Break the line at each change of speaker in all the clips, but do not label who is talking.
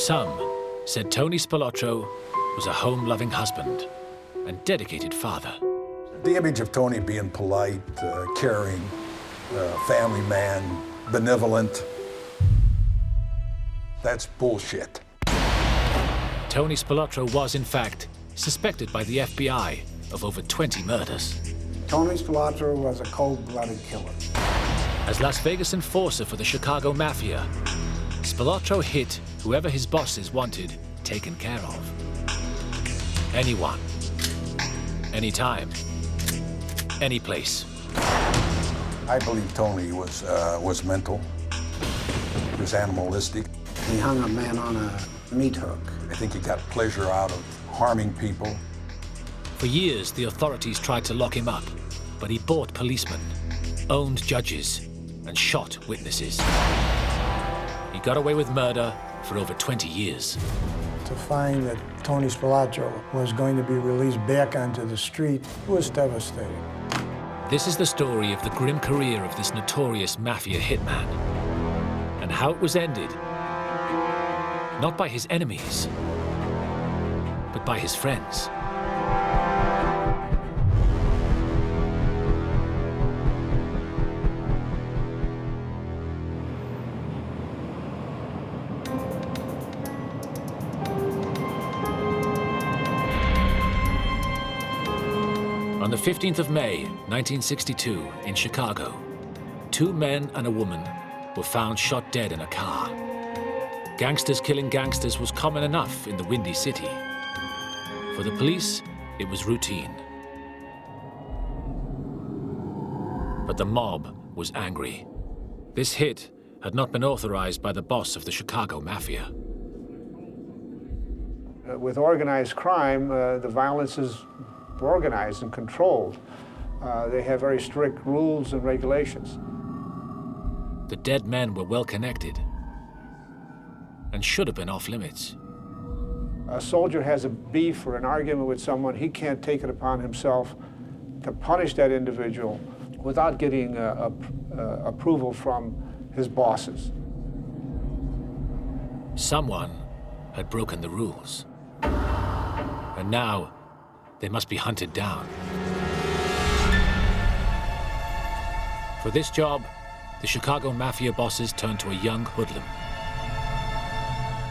Some said Tony Spilotro was a home-loving husband and dedicated father.
The image of Tony being polite, caring, family man, benevolent, that's bullshit.
Tony Spilotro was, in fact, suspected by the FBI of over 20 murders.
Tony Spilotro was a cold-blooded killer.
As Las Vegas enforcer for the Chicago Mafia, Spilotro hit whoever his bosses wanted taken care of. Anyone, anytime, any place.
I believe Tony was mental. He was animalistic.
He hung a man on a meat hook.
I think he got pleasure out of harming people.
For years, the authorities tried to lock him up, but he bought policemen, owned judges, and shot witnesses. He got away with murder for over 20 years.
To find that Tony Spilotro was going to be released back onto the street was devastating.
This is the story of the grim career of this notorious Mafia hitman, and how it was ended, not by his enemies, but by his friends. On the 15th of May, 1962, in Chicago, 2 men and a woman were found shot dead in a car. Gangsters killing gangsters was common enough in the Windy City. For the police, it was routine. But the mob was angry. This hit had not been authorized by the boss of the Chicago Mafia.
With organized crime, the violence is organized and controlled. They have very strict rules and regulations.
The dead men were well connected and should have been off limits.
A soldier has a beef or an argument with someone, he can't take it upon himself to punish that individual without getting approval from his bosses.
Someone had broken the rules, and now they must be hunted down. For this job, the Chicago Mafia bosses turned to a young hoodlum.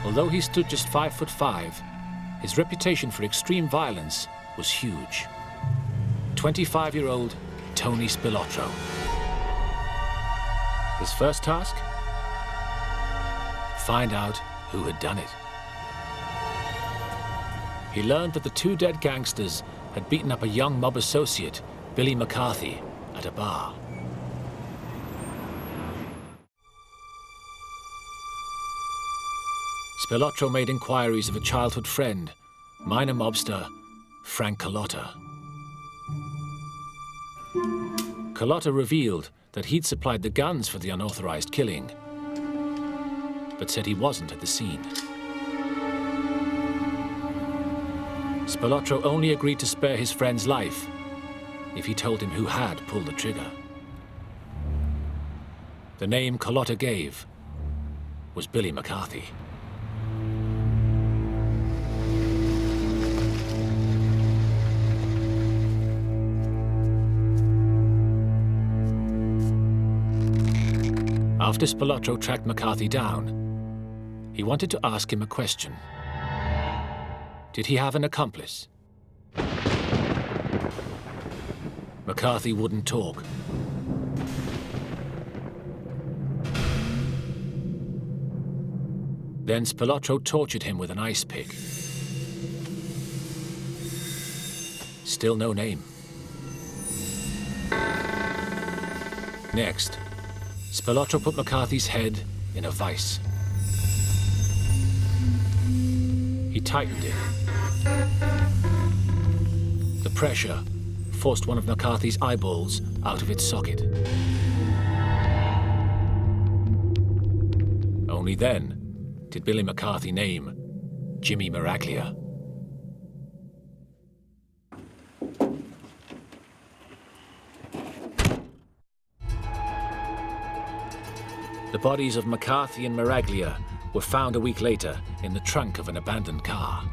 Although he stood just 5'5", his reputation for extreme violence was huge. 25-year-old Tony Spilotro. His first task? Find out who had done it. He learned that the 2 dead gangsters had beaten up a young mob associate, Billy McCarthy, at a bar. Spilotro made inquiries of a childhood friend, minor mobster Frank Carlotta. Carlotta revealed that he'd supplied the guns for the unauthorized killing, but said he wasn't at the scene. Spilotro only agreed to spare his friend's life if he told him who had pulled the trigger. The name Carlotta gave was Billy McCarthy. After Spilotro tracked McCarthy down, he wanted to ask him a question. Did he have an accomplice? McCarthy wouldn't talk. Then Spilotro tortured him with an ice pick. Still no name. Next, Spilotro put McCarthy's head in a vice. He tightened it. The pressure forced one of McCarthy's eyeballs out of its socket. Only then did Billy McCarthy name Jimmy Miraglia. The bodies of McCarthy and Miraglia were found a week later in the trunk of an abandoned car.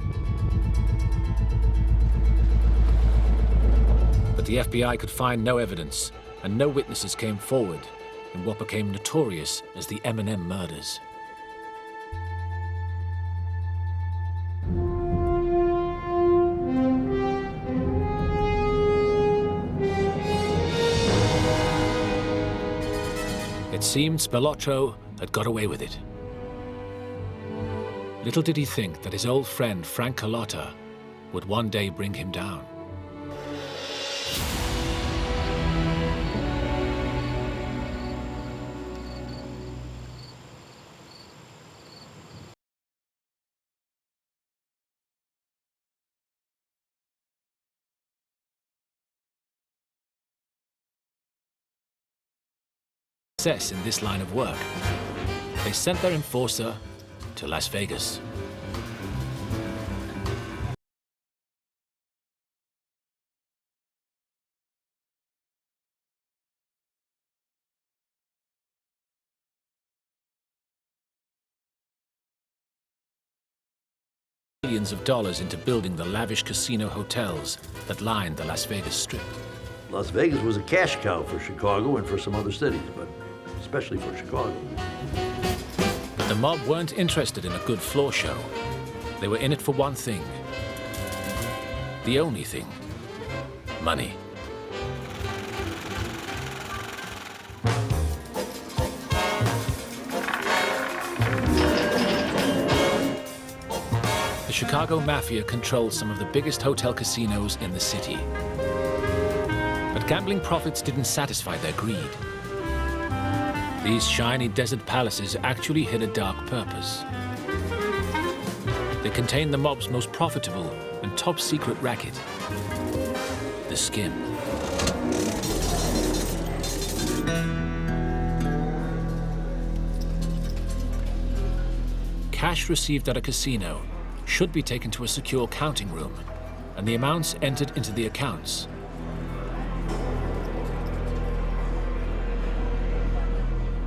But the FBI could find no evidence, and no witnesses came forward in what became notorious as the M&M murders. It seemed Spilotro had got away with it. Little did he think that his old friend Frank Carlotta would one day bring him down. Success in this line of work, they sent their enforcer to Las Vegas. Millions of dollars into building the lavish casino hotels that lined the Las Vegas Strip.
Las Vegas was a cash cow for Chicago and for some other cities, but especially for Chicago.
But the mob weren't interested in a good floor show. They were in it for one thing. The only thing. Money. The Chicago Mafia controlled some of the biggest hotel casinos in the city. But gambling profits didn't satisfy their greed. These shiny desert palaces actually had a dark purpose. They contained the mob's most profitable and top-secret racket, the skim. Cash received at a casino should be taken to a secure counting room, and the amounts entered into the accounts.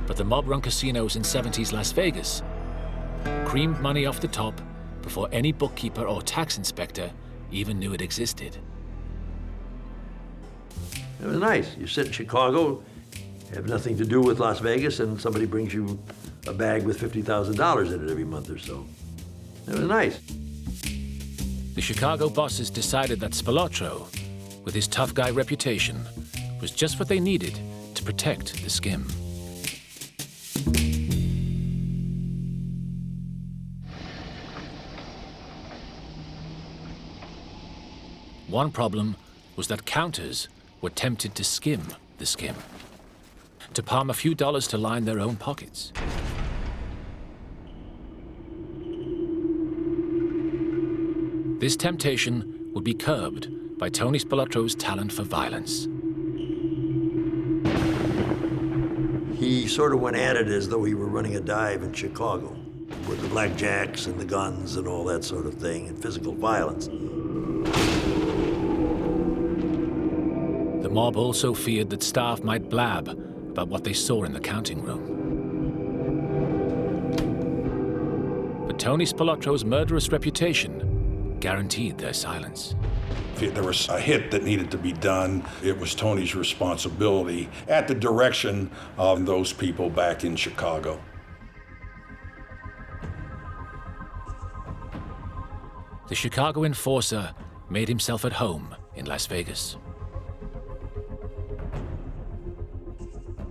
But the mob-run casinos in 70s Las Vegas creamed money off the top before any bookkeeper or tax inspector even knew it existed.
It was nice. You sit in Chicago, have nothing to do with Las Vegas, and somebody brings you a bag with $50,000 in it every month or so. It was nice.
The Chicago bosses decided that Spilotro, with his tough guy reputation, was just what they needed to protect the skim. One problem was that counters were tempted to skim the skim, to palm a few dollars to line their own pockets. This temptation would be curbed by Tony Spilotro's talent for violence.
He sort of went at it as though he were running a dive in Chicago, with the blackjacks and the guns and all that sort of thing, and physical violence.
The mob also feared that staff might blab about what they saw in the counting room. But Tony Spilotro's murderous reputation guaranteed their silence.
If there was a hit that needed to be done, it was Tony's responsibility at the direction of those people back in Chicago.
The Chicago enforcer made himself at home in Las Vegas.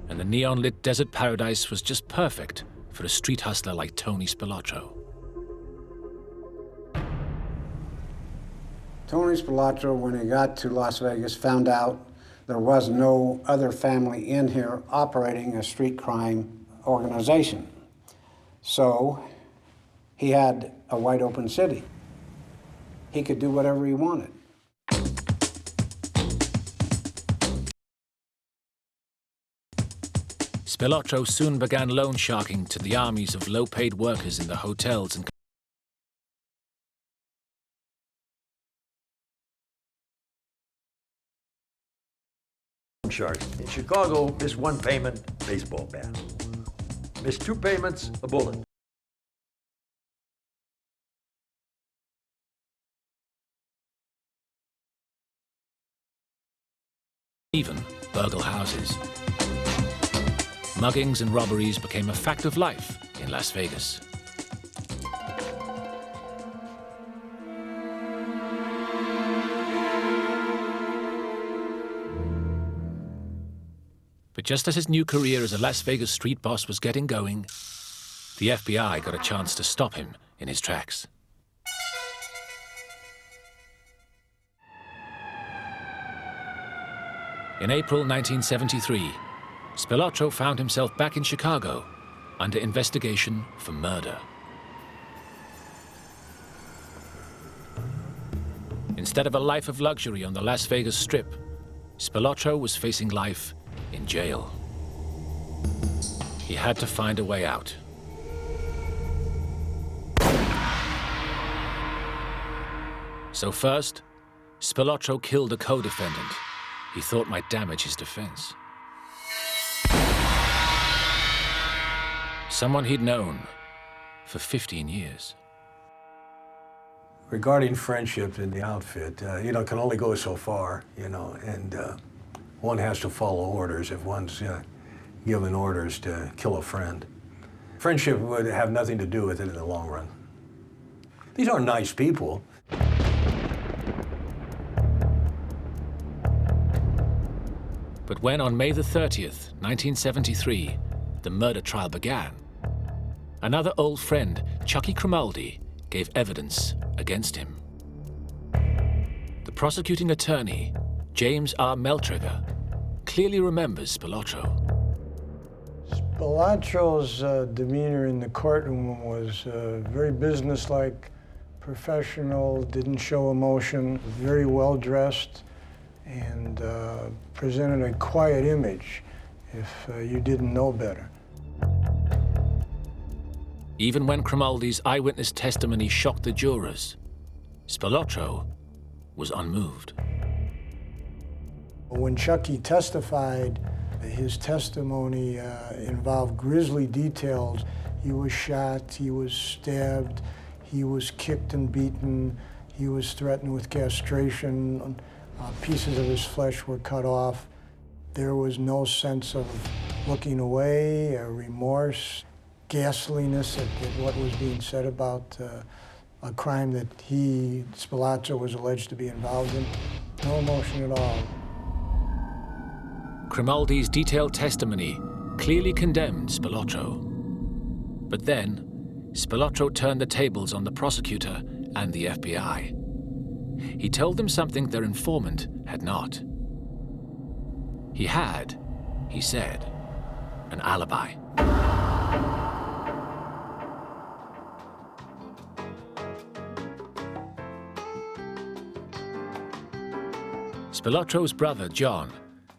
And the neon-lit desert paradise was just perfect for a street hustler like Tony Spilotro.
Tony Spilotro, when he got to Las Vegas, found out there was no other family in here operating a street crime organization. So he had a wide open city. He could do whatever he wanted.
Spilotro soon began loan sharking to the armies of low-paid workers in the hotels and
Shark. In Chicago, miss one payment, baseball bat. Miss two payments, a bullet.
even burgle houses. Muggings and robberies became a fact of life in Las Vegas. But just as his new career as a Las Vegas street boss was getting going, the FBI got a chance to stop him in his tracks. In April 1973, Spilotro found himself back in Chicago under investigation for murder. Instead of a life of luxury on the Las Vegas Strip, Spilotro was facing life in jail. He had to find a way out. So first, Spilotro killed a co-defendant he thought might damage his defense. Someone he'd known for 15 years.
Regarding friendship in the outfit, can only go so far, and one has to follow orders if one's given orders to kill a friend. Friendship would have nothing to do with it in the long run. These are nice people.
But when on May the 30th, 1973, the murder trial began, another old friend, Chucky Grimaldi, gave evidence against him. The prosecuting attorney, James R. Meltrigger, clearly remembers Spilotro.
Spilotro's demeanor in the courtroom was very businesslike, professional, didn't show emotion, very well dressed, and presented a quiet image if you didn't know better.
Even when Grimaldi's eyewitness testimony shocked the jurors, Spilotro was unmoved.
When Chucky testified, his testimony involved grisly details. He was shot, he was stabbed, he was kicked and beaten, he was threatened with castration, pieces of his flesh were cut off. There was no sense of looking away, remorse, ghastliness at what was being said about a crime that Spilotro, was alleged to be involved in. No emotion at all.
Grimaldi's detailed testimony clearly condemned Spilotro. But then, Spilotro turned the tables on the prosecutor and the FBI. He told them something their informant had not. He had, he said, an alibi. Spilotro's brother, John,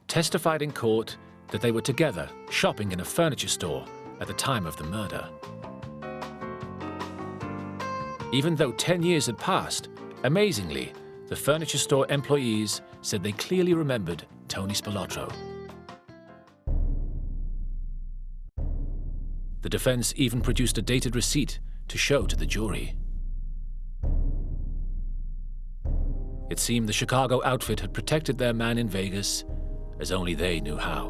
testified in court that they were together shopping in a furniture store at the time of the murder. Even though 10 years had passed, amazingly, the furniture store employees said they clearly remembered Tony Spilotro. The defense even produced a dated receipt to show to the jury. It seemed the Chicago outfit had protected their man in Vegas as only they knew how.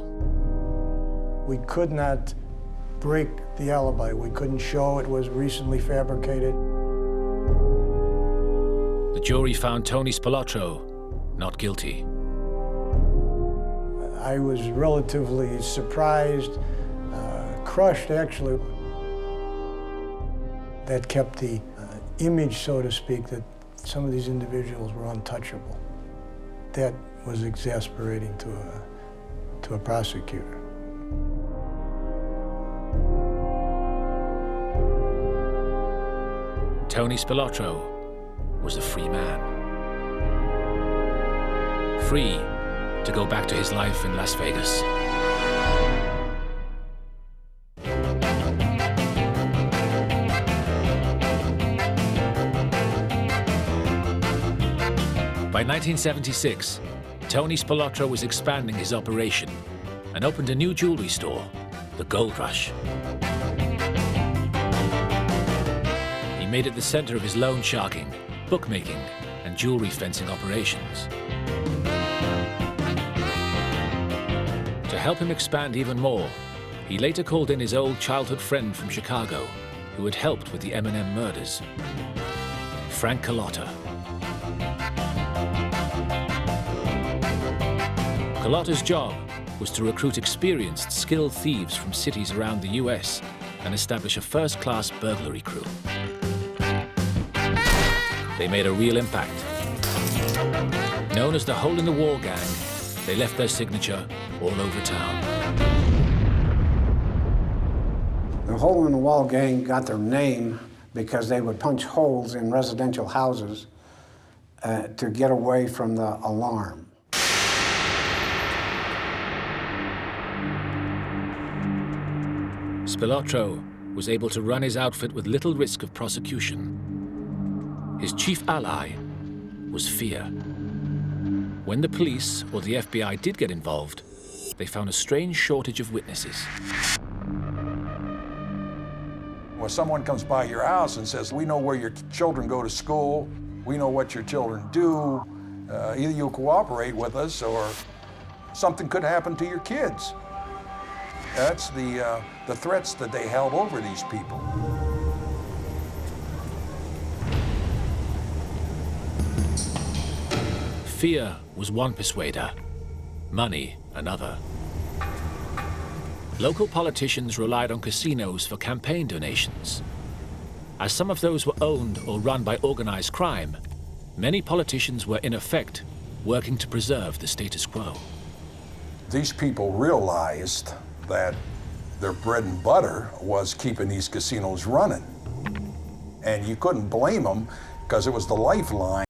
We could not break the alibi. We couldn't show it was recently fabricated.
The jury found Tony Spilotro not guilty.
I was relatively surprised, crushed actually. That kept the image, so to speak, that some of these individuals were untouchable. That was exasperating to a prosecutor.
Tony Spilotro was a free man. Free to go back to his life in Las Vegas. By 1976, Tony Spilotro was expanding his operation and opened a new jewelry store, the Gold Rush. He made it the center of his loan sharking, bookmaking, and jewelry fencing operations. To help him expand even more, he later called in his old childhood friend from Chicago, who had helped with the M&M murders, Frank Carlotta. Carlotta's job was to recruit experienced, skilled thieves from cities around the US and establish a first-class burglary crew. They made a real impact. Known as the Hole-in-the-Wall Gang, they left their signature all over town.
The Hole-in-the-Wall Gang got their name because they would punch holes in residential houses to get away from the alarm.
Spilotro was able to run his outfit with little risk of prosecution. His chief ally was fear. When the police or the FBI did get involved, they found a strange shortage of witnesses.
When someone comes by your house and says, we know where your children go to school, we know what your children do, either you cooperate with us or something could happen to your kids. That's the threats that they held over these people.
Fear was one persuader, money another. Local politicians relied on casinos for campaign donations. As some of those were owned or run by organized crime, many politicians were in effect working to preserve the status quo.
These people realized that their bread and butter was keeping these casinos running. And you couldn't blame them because it was the lifeline.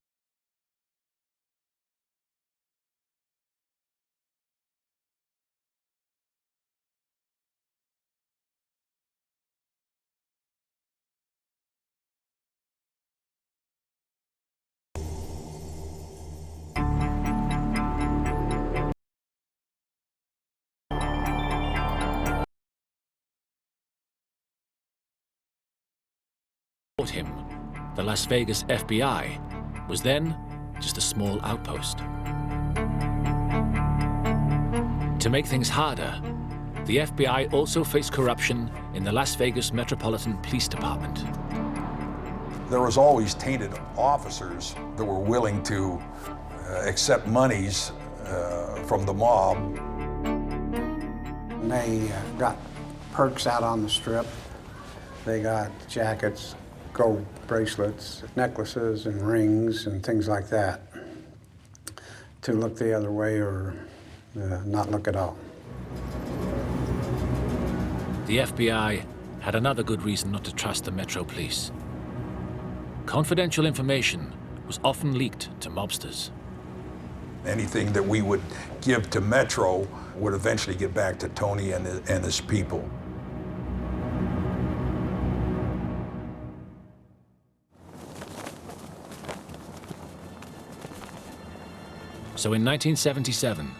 Him, the Las Vegas FBI, was then just a small outpost. To make things harder, the FBI also faced corruption in the Las Vegas Metropolitan Police Department.
There was always tainted officers that were willing to accept monies from the mob.
And they got perks out on the strip. They got jackets, gold bracelets, necklaces and rings and things like that to look the other way or not look at all.
The FBI had another good reason not to trust the Metro Police. Confidential information was often leaked to mobsters.
Anything that we would give to Metro would eventually get back to Tony and his people.
So in 1977,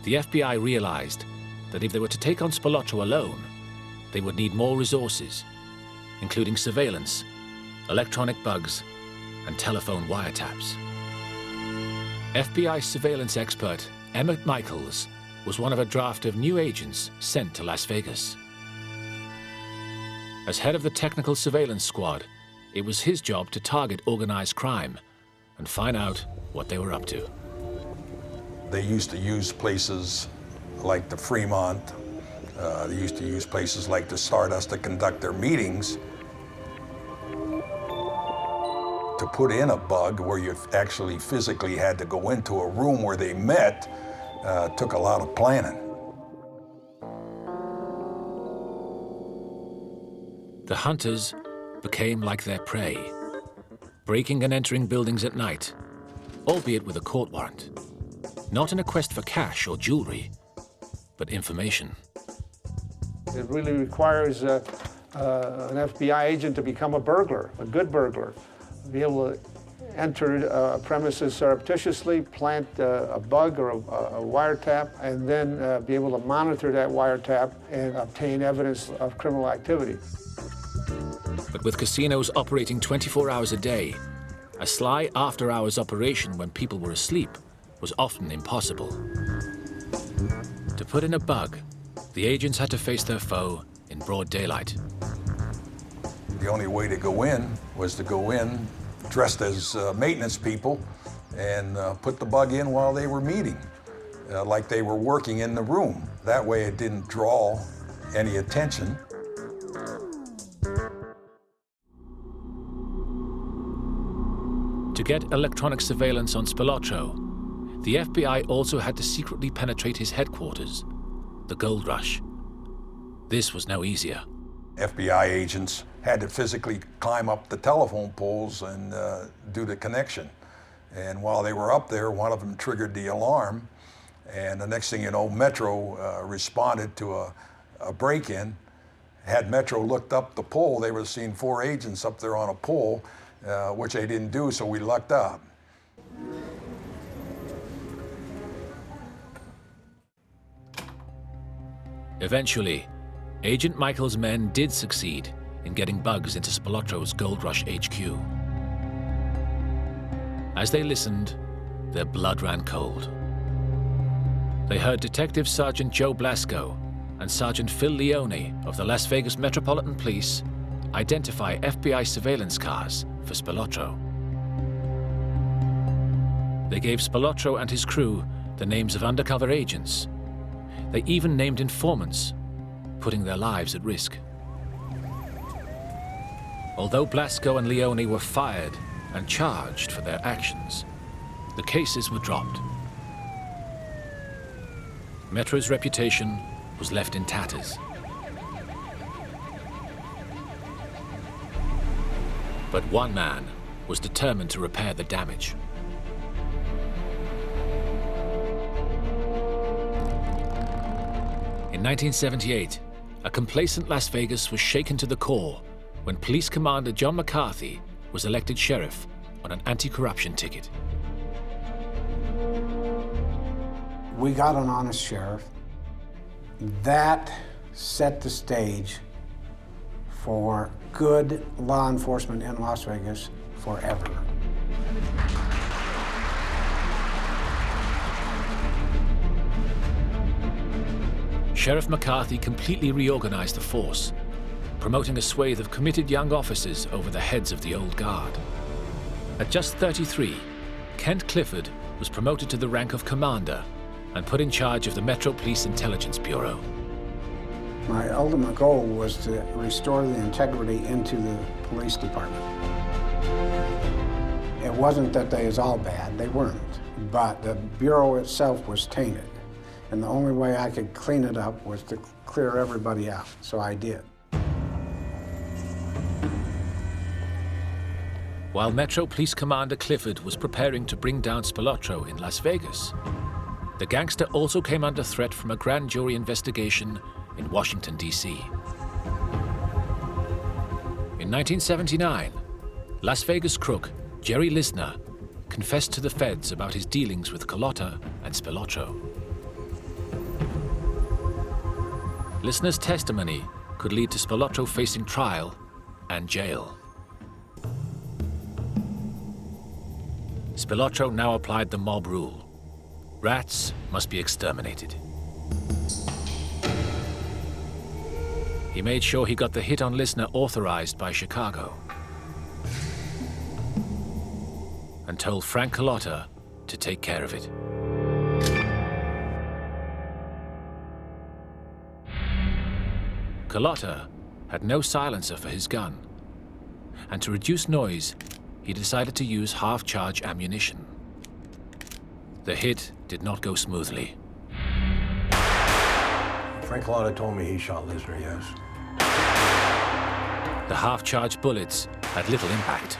the FBI realized that if they were to take on Spilotro alone, they would need more resources, including surveillance, electronic bugs, and telephone wiretaps. FBI surveillance expert Emmett Michaels was one of a draft of new agents sent to Las Vegas. As head of the technical surveillance squad, it was his job to target organized crime and find out what they were up to.
They used to use places like the Fremont. They used to use places like the Stardust to conduct their meetings. To put in a bug where you actually physically had to go into a room where they met took a lot of planning.
The hunters became like their prey, breaking and entering buildings at night, albeit with a court warrant. Not in a quest for cash or jewelry, but information.
It really requires an FBI agent to become a burglar, a good burglar, be able to enter a premises surreptitiously, plant a bug or a wiretap, and then be able to monitor that wiretap and obtain evidence of criminal activity.
But with casinos operating 24 hours a day, a sly after-hours operation when people were asleep was often impossible. To To put in a bug, the agents had to face their foe in broad daylight.
The only way to go in was to go in dressed as maintenance people and put the bug in while they were meeting, like they were working in the room. That way it didn't draw any attention.
To get electronic surveillance on Spilotro, the FBI also had to secretly penetrate his headquarters, the Gold Rush. This was no easier.
FBI agents had to physically climb up the telephone poles and do the connection. And while they were up there, one of them triggered the alarm. And the next thing you know, Metro responded to a break-in. Had Metro looked up the pole, they would have seen 4 agents up there on a pole, which they didn't do, so we lucked out.
Eventually, Agent Michael's men did succeed in getting bugs into Spilotro's Gold Rush HQ. As they listened, their blood ran cold. They heard Detective Sergeant Joe Blasco and Sergeant Phil Leone of the Las Vegas Metropolitan Police identify FBI surveillance cars for Spilotro. They gave Spilotro and his crew the names of undercover agents. They even named informants, putting their lives at risk. Although Blasco and Leone were fired and charged for their actions, the cases were dropped. Metro's reputation was left in tatters. But one man was determined to repair the damage. In 1978, a complacent Las Vegas was shaken to the core when Police Commander John McCarthy was elected sheriff on an anti-corruption ticket.
We got an honest sheriff. That set the stage for good law enforcement in Las Vegas forever.
Sheriff McCarthy completely reorganized the force, promoting a swathe of committed young officers over the heads of the old guard. At just 33, Kent Clifford was promoted to the rank of commander and put in charge of the Metro Police Intelligence Bureau.
My ultimate goal was to restore the integrity into the police department. It wasn't that they was all bad, they weren't, but the Bureau itself was tainted. And the only way I could clean it up was to clear everybody out, so I did.
While Metro Police Commander Clifford was preparing to bring down Spilotro in Las Vegas, the gangster also came under threat from a grand jury investigation in Washington, D.C. In 1979, Las Vegas crook Jerry Lisner confessed to the feds about his dealings with Carlotta and Spilotro. Lisner's testimony could lead to Spilotro facing trial and jail. Spilotro now applied the mob rule. Rats must be exterminated. He made sure he got the hit on Lisner authorized by Chicago and told Frank Carlotta to take care of it. Carlotta had no silencer for his gun, and to reduce noise, he decided to use half-charge ammunition. The hit did not go smoothly.
Frank Carlotta told me he shot Lisner, yes.
The half-charged bullets had little impact.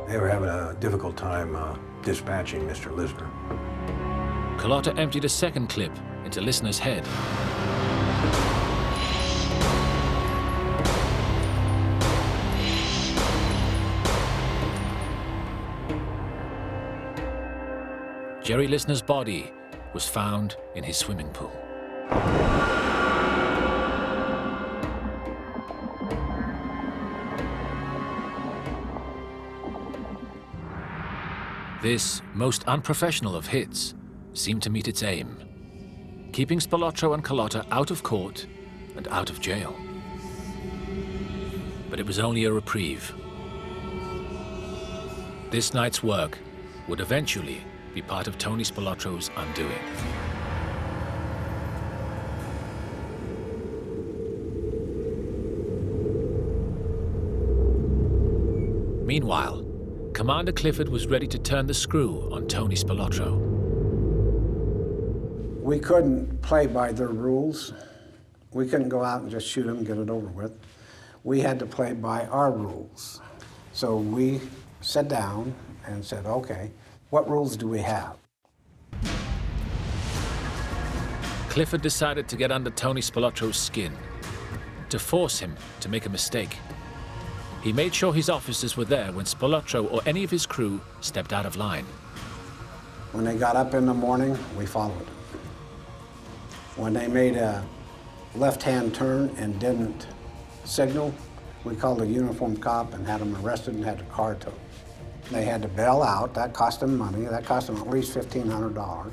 They were having a difficult time dispatching Mr. Lisner.
Carlotta emptied a second clip into Lisner's head. Jerry Lisner's body was found in his swimming pool. This most unprofessional of hits seemed to meet its aim, keeping Spilotro and Carlotta out of court and out of jail. But it was only a reprieve. This night's work would eventually be part of Tony Spilotro's undoing. Meanwhile, Commander Clifford was ready to turn the screw on Tony Spilotro.
We couldn't play by their rules. We couldn't go out and just shoot them and get it over with. We had to play by our rules. So we sat down and said, okay, what rules do we have?
Clifford decided to get under Tony Spilotro's skin, to force him to make a mistake. He made sure his officers were there when Spilotro or any of his crew stepped out of line.
When they got up in the morning, we followed them. When they made a left-hand turn and didn't signal, we called a uniformed cop and had them arrested and had the car towed. They had to bail out. That cost them money. That cost them at least $1,500.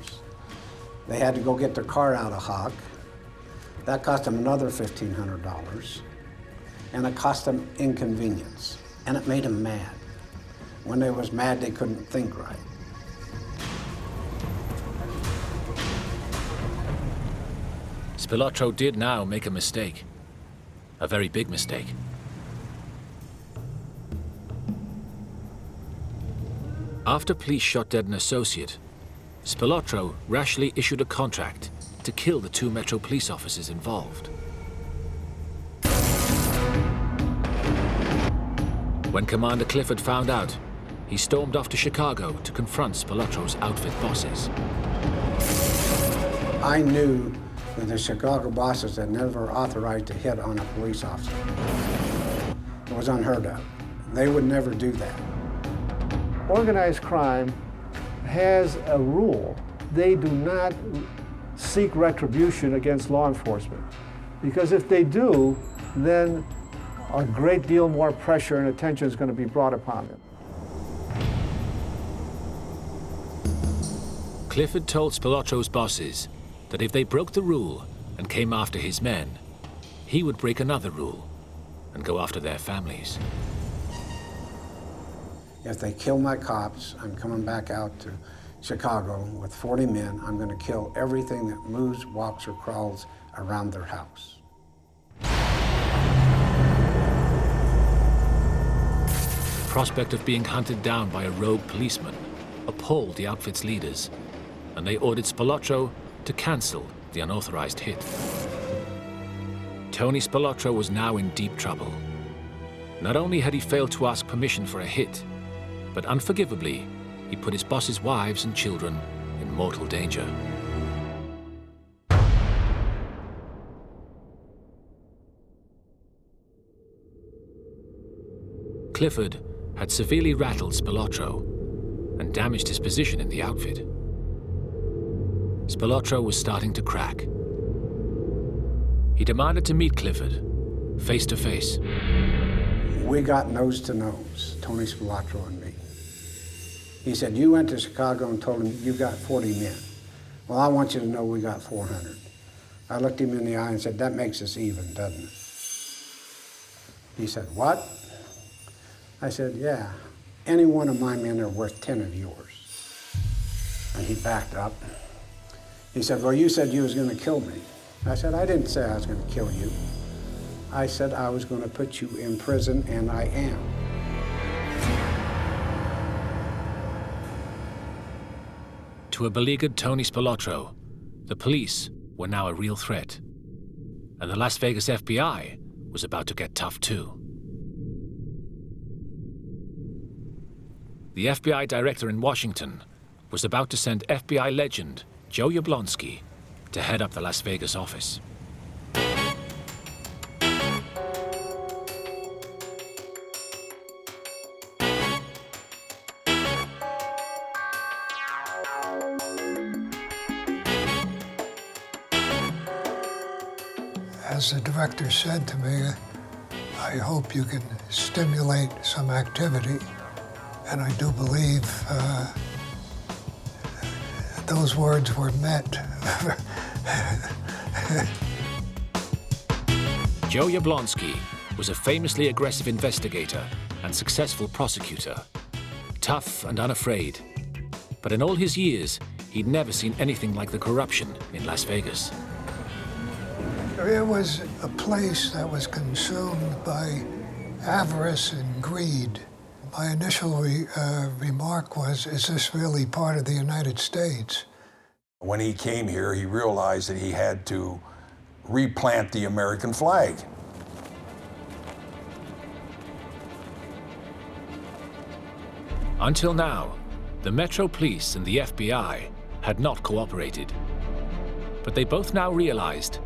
They had to go get their car out of hock. That cost them another $1,500. And it cost them inconvenience. And it made them mad. When they was mad, they couldn't think right.
Spilotro did now make a mistake. A very big mistake. After police shot dead an associate, Spilotro rashly issued a contract to kill the 2 Metro police officers involved. When Commander Clifford found out, he stormed off to Chicago to confront Spilotro's outfit bosses.
I knew that the Chicago bosses had never authorized a hit on a police officer. It was unheard of. They would never do that.
Organized crime has a rule. They do not seek retribution against law enforcement. Because if they do, then a great deal more pressure and attention is going to be brought upon them.
Clifford told Spilotro's bosses that if they broke the rule and came after his men, he would break another rule and go after their families.
If they kill my cops, I'm coming back out to Chicago with 40 men. I'm going to kill everything that moves, walks, or crawls around their house.
The prospect of being hunted down by a rogue policeman appalled the outfit's leaders, and they ordered Spilotro to cancel the unauthorized hit. Tony Spilotro was now in deep trouble. Not only had he failed to ask permission for a hit, but unforgivably, he put his boss's wives and children in mortal danger. Clifford had severely rattled Spilotro and damaged his position in the outfit. Spilotro was starting to crack. He demanded to meet Clifford, face to face.
We got nose to nose, Tony Spilotro and me. He said, you went to Chicago and told him you got 40 men. Well, I want you to know we got 400. I looked him in the eye and said, that makes us even, doesn't it? He said, what? I said, yeah, any one of my men are worth 10 of yours. And he backed up. He said, well, you said you was gonna kill me. I said, I didn't say I was gonna kill you. I said I was gonna put you in prison, and I am.
To a beleaguered Tony Spilotro, the police were now a real threat. And the Las Vegas FBI was about to get tough too. The FBI director in Washington was about to send FBI legend Joe Yablonsky to head up the Las Vegas office.
As the director said to me, I hope you can stimulate some activity. And I do believe those words were meant.
Joe Jablonski was a famously aggressive investigator and successful prosecutor, tough and unafraid. But in all his years, he'd never seen anything like the corruption in Las Vegas.
It was a place that was consumed by avarice and greed. My initial remark was, is this really part of the United States?
When he came here, he realized that he had to replant the American flag.
Until now, the Metro Police and the FBI had not cooperated. But they both now realized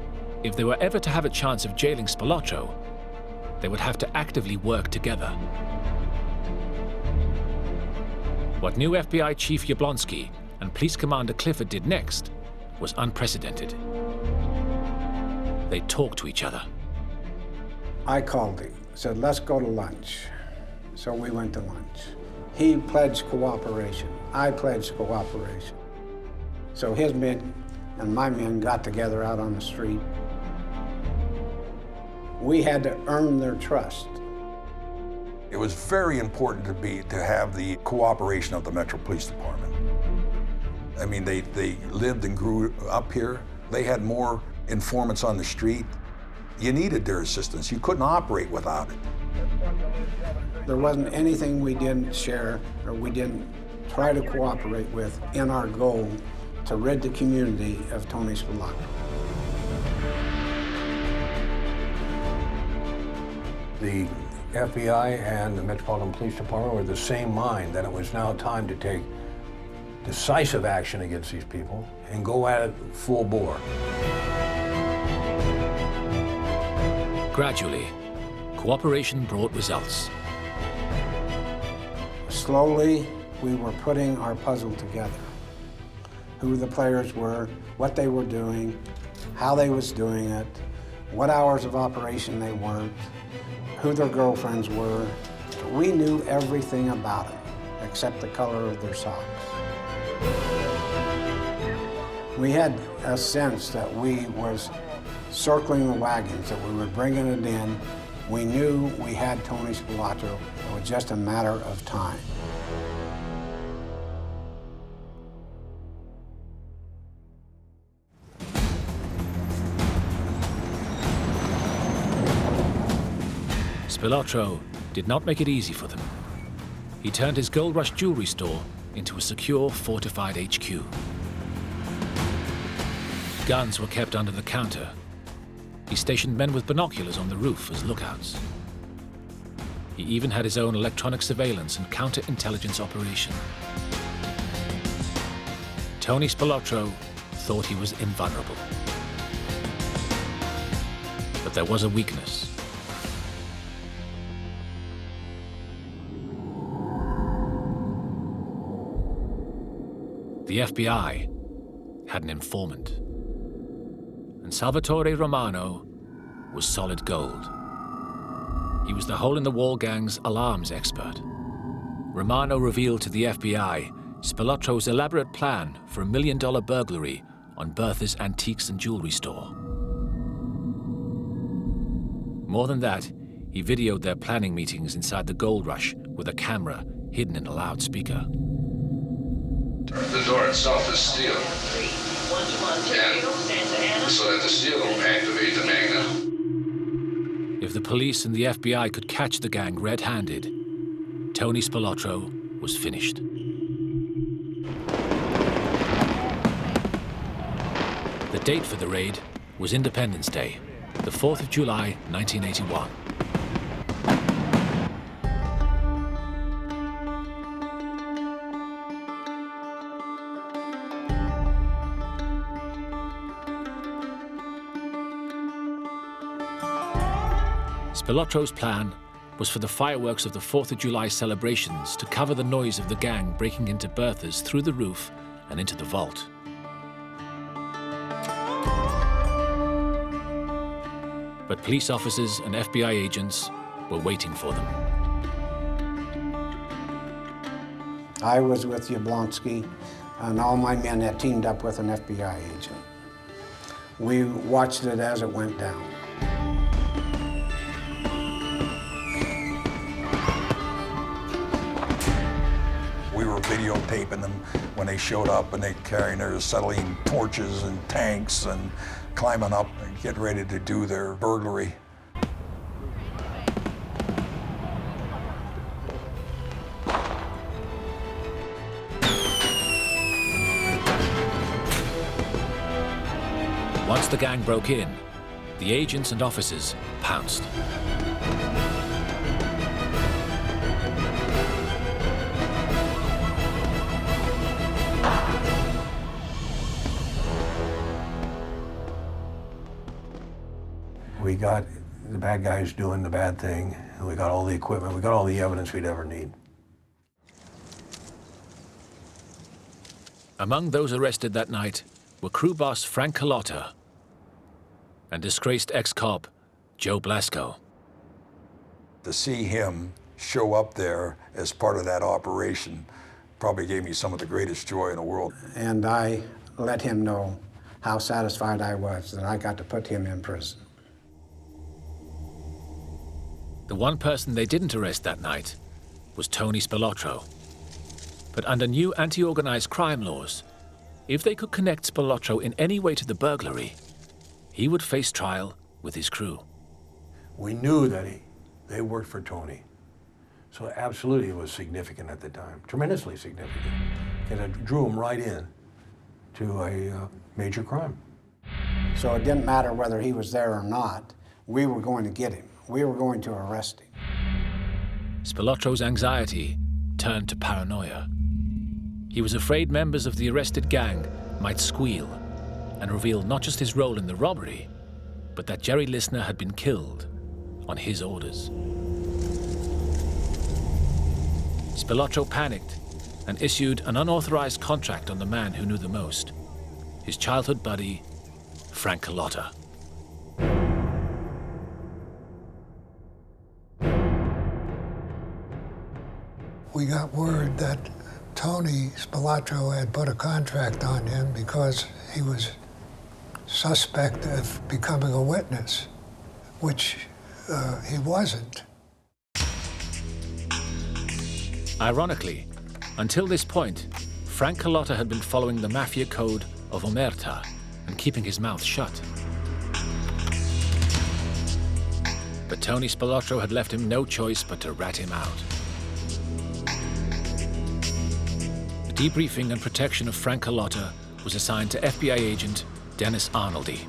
if they were ever to have a chance of jailing Spilotro, they would have to actively work together. What new FBI Chief Jablonski and Police Commander Clifford did next was unprecedented. They talked to each other.
I called him, said, let's go to lunch. So we went to lunch. He pledged cooperation. I pledged cooperation. So his men and my men got together out on the street. We had to earn their trust.
It was very important to have the cooperation of the Metro Police Department. I mean, they lived and grew up here. They had more informants on the street. You needed their assistance. You couldn't operate without it.
There wasn't anything we didn't share or we didn't try to cooperate with in our goal to rid the community of Tony Spilotro.
The FBI and the Metropolitan Police Department were of the same mind that it was now time to take decisive action against these people and go at it full bore.
Gradually, cooperation brought results.
Slowly, we were putting our puzzle together. Who the players were, what they were doing, how they was doing it, what hours of operation they worked, who their girlfriends were. We knew everything about them, except the color of their socks. We had a sense that we was circling the wagons, that we were bringing it in. We knew we had Tony Spilotro. It was just a matter of time.
Spilotro did not make it easy for them. He turned his Gold Rush jewelry store into a secure, fortified HQ. Guns were kept under the counter. He stationed men with binoculars on the roof as lookouts. He even had his own electronic surveillance and counterintelligence operation. Tony Spilotro thought he was invulnerable. But there was a weakness. The FBI had an informant, and Salvatore Romano was solid gold. He was the hole-in-the-wall gang's alarms expert. Romano revealed to the FBI Spilotro's elaborate plan for a $1 million burglary on Bertha's Antiques and Jewelry store. More than that, he videoed their planning meetings inside the Gold Rush with a camera hidden in a loudspeaker.
The door itself is steel. And so that the steel don't activate the magnet.
If the police and the FBI could catch the gang red-handed, Tony Spilotro was finished. The date for the raid was Independence Day, the 4th of July, 1981. Spilotro's plan was for the fireworks of the 4th of July celebrations to cover the noise of the gang breaking into Bertha's through the roof and into the vault. But police officers and FBI agents were waiting for them.
I was with Jablonski. and all my men had teamed up with an FBI agent. We watched it as it went down.
We were videotaping them when they showed up, and they carrying their acetylene torches and tanks and climbing up and getting ready to do their burglary.
Once the gang broke in, the agents and officers pounced.
We got the bad guys doing the bad thing, and we got all the equipment, we got all the evidence we'd ever need.
Among those arrested that night were crew boss Frank Carlotta and disgraced ex-cop Joe Blasco.
To see him show up there as part of that operation probably gave me some of the greatest joy in the world.
And I let him know how satisfied I was that I got to put him in prison.
The one person they didn't arrest that night was Tony Spilotro. But under new anti-organized crime laws, if they could connect Spilotro in any way to the burglary, he would face trial with his crew.
We knew that they worked for Tony. So absolutely it was significant at the time, tremendously significant. And it drew him right in to a major crime.
So it didn't matter whether he was there or not, we were going to get him. We were going to arrest him.
Spilotro's anxiety turned to paranoia. He was afraid members of the arrested gang might squeal and reveal not just his role in the robbery, but that Jerry Listner had been killed on his orders. Spilotro panicked and issued an unauthorized contract on the man who knew the most, his childhood buddy, Frank Carlotta.
We got word that Tony Spilotro had put a contract on him because he was suspect of becoming a witness, which he wasn't.
Ironically, until this point, Frank Carlotta had been following the Mafia code of omerta and keeping his mouth shut. But Tony Spilotro had left him no choice but to rat him out. The debriefing and protection of Frank Carlotta was assigned to FBI agent Dennis Arnoldy.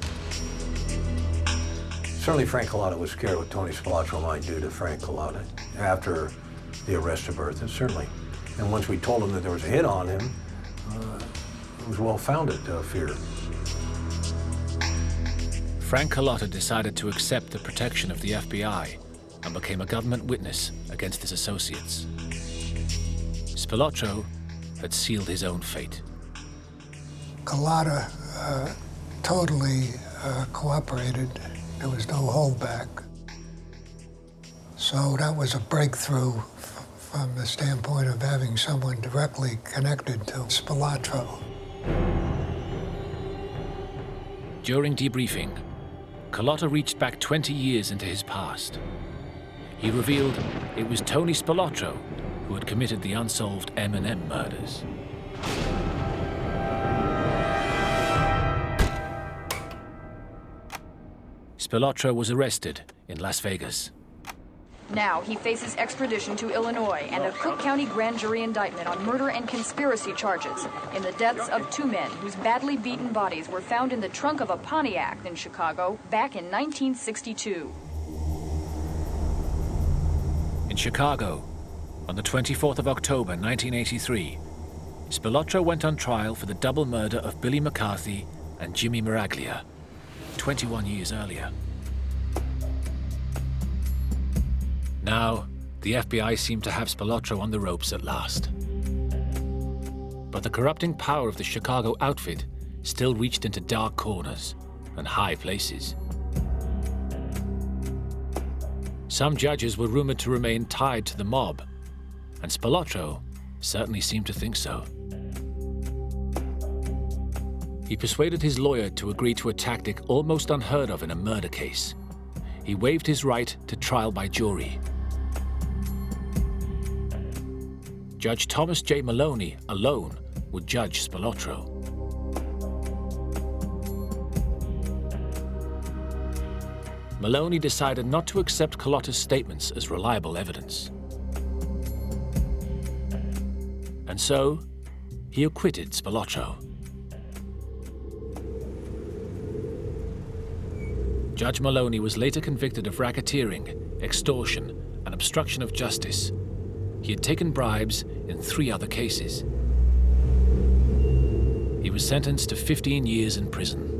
Certainly Frank Carlotta was scared what Tony Spilotro might do to Frank Carlotta after the arrest of Bertha, certainly. And once we told him that there was a hit on him, it was well-founded fear.
Frank Carlotta decided to accept the protection of the FBI and became a government witness against his associates. Spilotro had sealed his own fate.
Carlotta totally cooperated. There was no holdback. So that was a breakthrough from the standpoint of having someone directly connected to Spilotro.
During debriefing, Carlotta reached back 20 years into his past. He revealed it was Tony Spilotro who had committed the unsolved M&M murders. Spilotro was arrested in Las Vegas.
Now he faces extradition to Illinois and a Cook County grand jury indictment on murder and conspiracy charges in the deaths of two men whose badly beaten bodies were found in the trunk of a Pontiac in Chicago back in 1962.
In Chicago, on the 24th of October 1983, Spilotro went on trial for the double murder of Billy McCarthy and Jimmy Miraglia, 21 years earlier. Now, the FBI seemed to have Spilotro on the ropes at last. But the corrupting power of the Chicago outfit still reached into dark corners and high places. Some judges were rumored to remain tied to the mob, and Spilotro certainly seemed to think so. He persuaded his lawyer to agree to a tactic almost unheard of in a murder case. He waived his right to trial by jury. Judge Thomas J. Maloney alone would judge Spilotro. Maloney decided not to accept Carlotta's statements as reliable evidence. And so, he acquitted Spilotro. Judge Maloney was later convicted of racketeering, extortion, and obstruction of justice. He had taken bribes in 3 other cases. He was sentenced to 15 years in prison.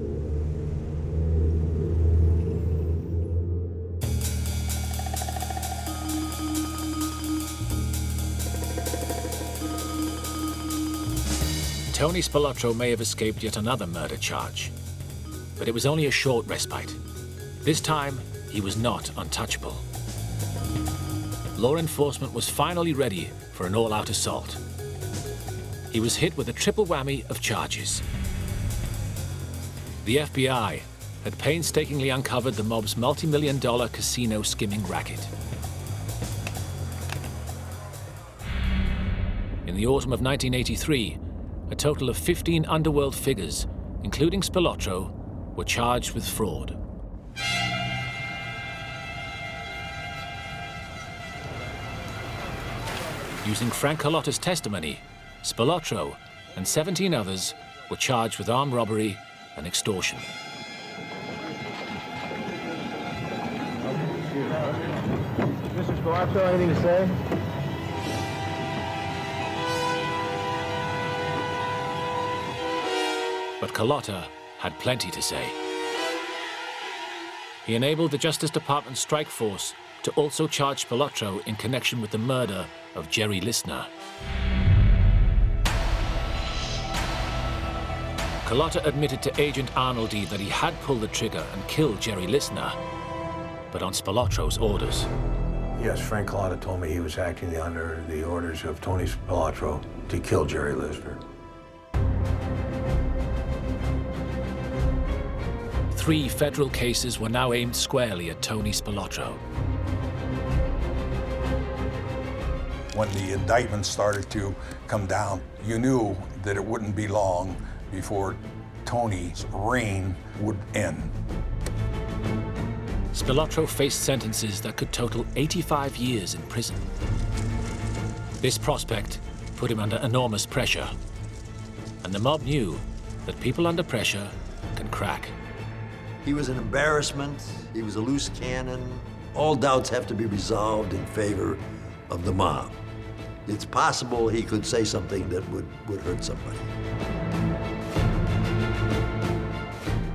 Tony Spilotro may have escaped yet another murder charge, but it was only a short respite. This time, he was not untouchable. Law enforcement was finally ready for an all-out assault. He was hit with a triple whammy of charges. The FBI had painstakingly uncovered the mob's multi-million-dollar casino skimming racket. In the autumn of 1983, a total of 15 underworld figures, including Spilotro, were charged with fraud. Using Frank Carlotta's testimony, Spilotro and 17 others were charged with armed robbery and extortion.
Mr. Spilotro, anything to say?
But Carlotta had plenty to say. He enabled the Justice Department strike force to also charge Spilotro in connection with the murder of Jerry Listner. Carlotta admitted to Agent Arnoldi that he had pulled the trigger and killed Jerry Listner, but on Spilotro's orders.
Yes, Frank Carlotta told me he was acting under the orders of Tony Spilotro to kill Jerry Listner.
3 federal cases were now aimed squarely at Tony Spilotro.
When the indictments started to come down, you knew that it wouldn't be long before Tony's reign would end.
Spilotro faced sentences that could total 85 years in prison. This prospect put him under enormous pressure, and the mob knew that people under pressure can crack.
He was an embarrassment. He was a loose cannon. All doubts have to be resolved in favor of the mob. It's possible he could say something that would hurt somebody.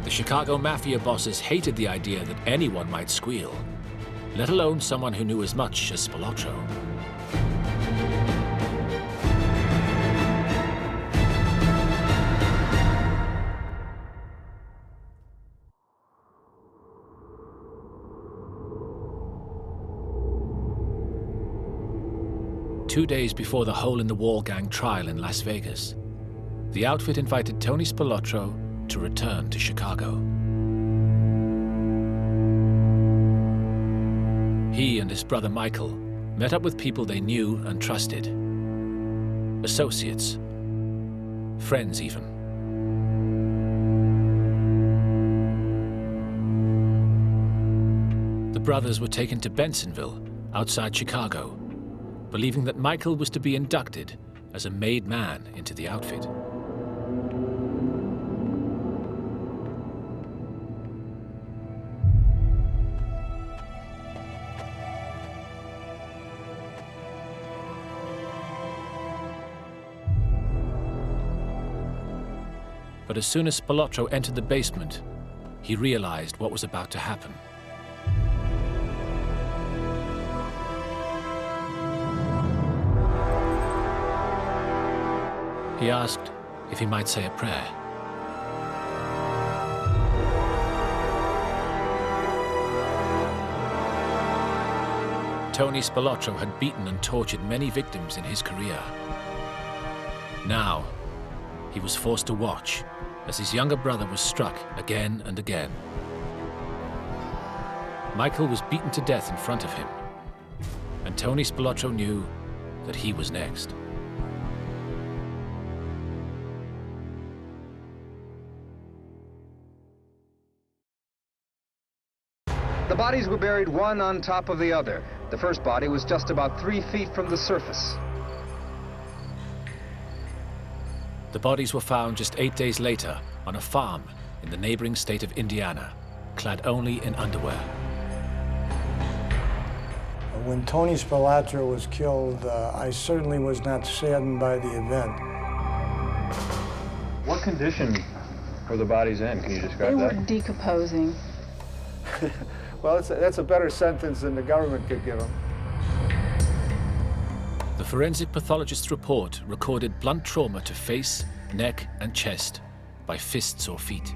The Chicago Mafia bosses hated the idea that anyone might squeal, let alone someone who knew as much as Spilotro. Two days before the hole-in-the-wall gang trial in Las Vegas, the outfit invited Tony Spilotro to return to Chicago. He and his brother Michael met up with people they knew and trusted. Associates, friends even. The brothers were taken to Bensonville, outside Chicago, believing that Michael was to be inducted as a made man into the outfit. But as soon as Spilotro entered the basement, he realized what was about to happen. He asked if he might say a prayer. Tony Spilotro had beaten and tortured many victims in his career. Now, he was forced to watch as his younger brother was struck again and again. Michael was beaten to death in front of him, and Tony Spilotro knew that he was next.
The bodies were buried one on top of the other. The first body was just about 3 feet from the surface.
The bodies were found just 8 days later on a farm in the neighboring state of Indiana, clad only in underwear.
When Tony Spilotro was killed, I certainly was not saddened by the event.
What condition were the bodies in? Can you describe
They
that?
were decomposing.
Well, that's a better sentence than the government could give them.
The forensic pathologist's report recorded blunt trauma to face, neck, and chest by fists or feet.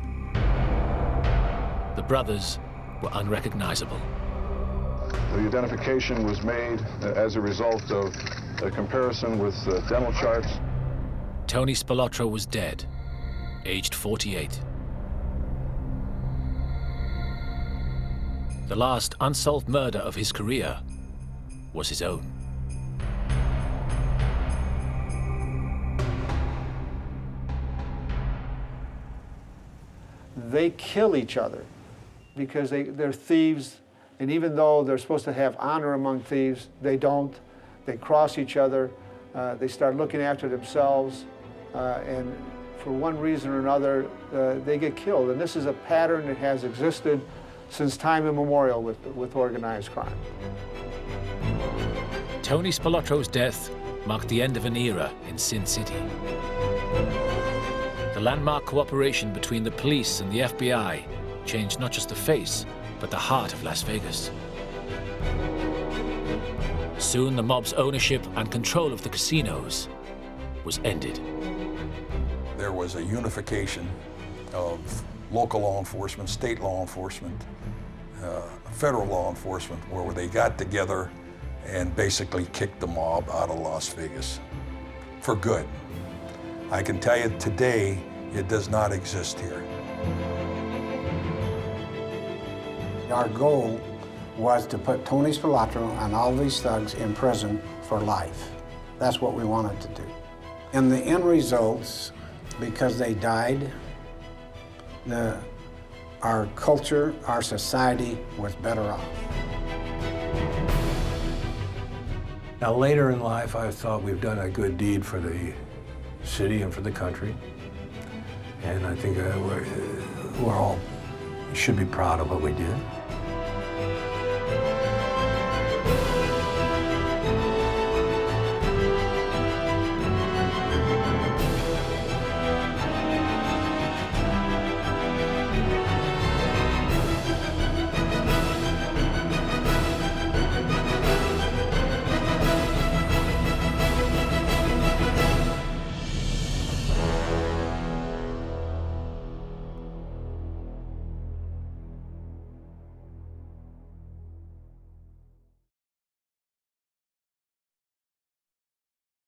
The brothers were unrecognizable.
The identification was made as a result of a comparison with dental charts.
Tony Spilotro was dead, aged 48. The last unsolved murder of his career was his own.
They kill each other because they're thieves, and even though they're supposed to have honor among thieves, they don't. They cross each other, they start looking after themselves, and for one reason or another, they get killed. And this is a pattern that has existed since time immemorial with organized crime.
Tony Spilotro's death marked the end of an era in Sin City. The landmark cooperation between the police and the FBI changed not just the face, but the heart of Las Vegas. Soon the mob's ownership and control of the casinos was ended.
There was a unification of local law enforcement, state law enforcement, federal law enforcement, where they got together and basically kicked the mob out of Las Vegas for good. I can tell you today, it does not exist here.
Our goal was to put Tony Spilotro and all these thugs in prison for life. That's what we wanted to do. And the end results, because they died, our culture, our society was better off.
Now, later in life, I thought we've done a good deed for the city and for the country. And I think we all should be proud of what we did.